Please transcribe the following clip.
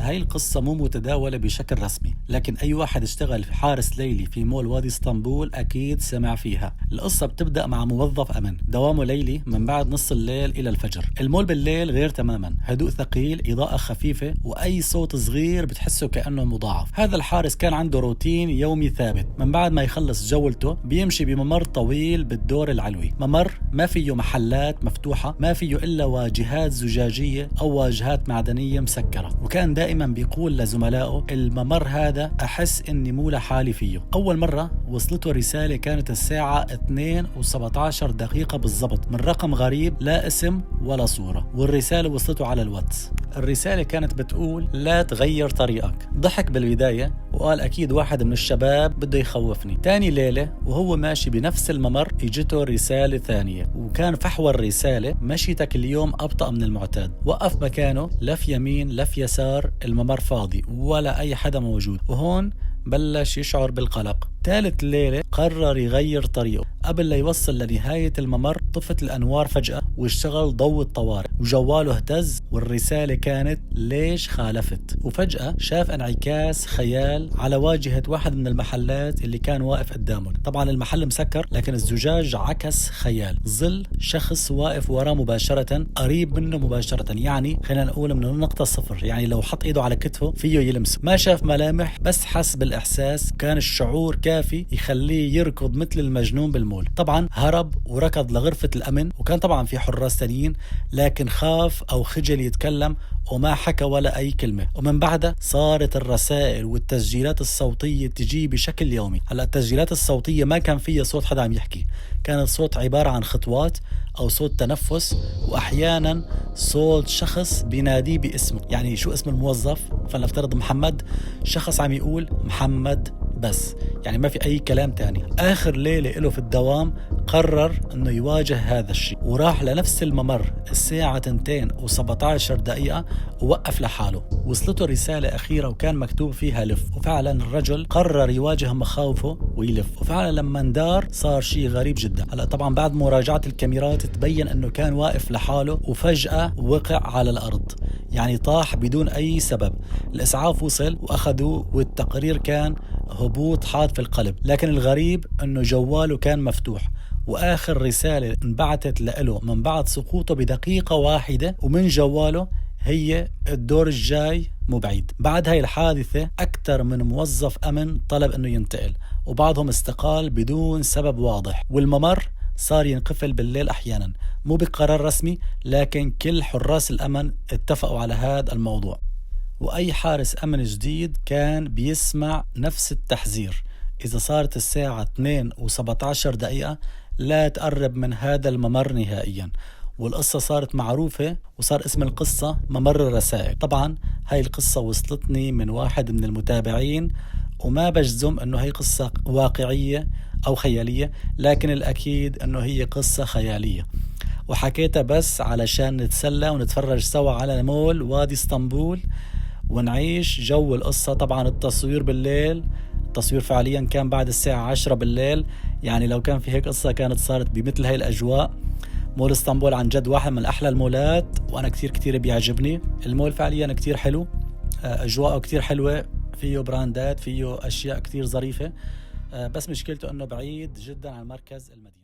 هاي القصة مو متداولة بشكل رسمي، لكن أي واحد اشتغل في حارس ليلي في مول وادي اسطنبول أكيد سمع فيها. القصة بتبدأ مع موظف أمن دوامه ليلي من بعد نص الليل إلى الفجر. المول بالليل غير تماما، هدوء ثقيل، إضاءة خفيفة، وأي صوت صغير بتحسه كأنه مضاعف. هذا الحارس كان عنده روتين يومي ثابت، من بعد ما يخلص جولته بيمشي بممر طويل بالدور العلوي، ممر ما فيه محلات مفتوحة، ما فيه إلا واجهات زجاجية أو واجهات معدنية مسكرة. وكان دائما بيقول لزملائه الممر هذا أحس إني مو لحالي فيه. أول مرة وصلته رسالة كانت الساعة 2:17 بالضبط من رقم غريب لا اسم ولا صورة، والرسالة وصلته على الواتس. الرسالة كانت بتقول لا تغير طريقك. ضحك بالبداية وقال أكيد واحد من الشباب بده يخوفني. تاني ليلة وهو ماشي بنفس الممر اجته رسالة ثانية، وكان فحوى الرسالة مشيتك اليوم أبطأ من المعتاد. وقف مكانه، لف يمين لف يسار، الممر فاضي ولا أي حدا موجود. وهون بلش يشعر بالقلق. ثالث ليلة قرر يغير طريقه. قبل لا يوصل لنهاية الممر طفت الأنوار فجأة واشتغل ضوء الطوارئ وجواله اهتز، والرسالة كانت ليش خالفت. وفجأة شاف انعكاس خيال على واجهة واحد من المحلات اللي كان واقف قدامه. طبعا المحل مسكر لكن الزجاج عكس خيال، ظل شخص واقف وراه مباشرة، قريب منه مباشرة، يعني خلينا نقول من النقطة صفر، يعني لو حط ايده على كتفه فيه يلمسه. ما شاف ملامح بس حس بالإحساس، كان الشعور كافي يخليه يركض مثل المجنون بالمول. طبعا هرب وركض لغرفة الأمن، وكان طبعا في حراس تانيين، لكن خاف أو خجل يتكلم وما حكى ولا أي كلمة. ومن بعدها صارت الرسائل والتسجيلات الصوتية تجي بشكل يومي. هلا التسجيلات الصوتية ما كان فيها صوت حدا عم يحكي، كان الصوت عبارة عن خطوات أو صوت تنفس، وأحيانا صوت شخص بيناديه باسمه. يعني شو اسم الموظف؟ فلنفترض محمد، شخص عم يقول محمد بس، يعني ما في أي كلام تاني. آخر ليلة له في الدوام قرر أنه يواجه هذا الشيء، وراح لنفس الممر الساعة 2:17 ووقف لحاله. وصلته رسالة أخيرة وكان مكتوب فيها لف، وفعلا الرجل قرر يواجه مخاوفه ويلف. وفعلا لما اندار صار شيء غريب جدا. هلا طبعا بعد مراجعة الكاميرات تبين أنه كان واقف لحاله وفجأة وقع على الأرض، يعني طاح بدون أي سبب. الإسعاف وصل وأخذوه، والتقرير كان هبوط حاد في القلب. لكن الغريب أنه جواله كان مفتوح، وآخر رسالة انبعتت له من بعد سقوطه بدقيقة واحدة، ومن جواله هي الدور الجاي مو بعيد. بعد هاي الحادثة أكثر من موظف أمن طلب أنه ينتقل، وبعضهم استقال بدون سبب واضح. والممر صار ينقفل بالليل أحيانا، مو بقرار رسمي، لكن كل حراس الأمن اتفقوا على هذا الموضوع. وأي حارس أمن جديد كان بيسمع نفس التحذير: إذا صارت الساعة 2:17 لا تقرب من هذا الممر نهائيا. والقصة صارت معروفة وصار اسم القصة ممر الرسائل. طبعا هاي القصة وصلتني من واحد من المتابعين، وما بجزم أنه هي قصة واقعية أو خيالية، لكن الأكيد أنه هي قصة خيالية، وحكيتها بس علشان نتسلى ونتفرج سوا على مول وادي اسطنبول ونعيش جو القصة. طبعا التصوير بالليل، التصوير فعليا كان بعد الساعة 10 بالليل، يعني لو كان في هيك قصة كانت صارت بمثل هاي الأجواء. مول اسطنبول عن جد واحد من أحلى المولات، وأنا كتير بيعجبني المول فعليا، كتير حلو، أجواءه كتير حلوة، فيه براندات، فيه أشياء كتير ظريفة، بس مشكلته أنه بعيد جدا عن مركز المدينة.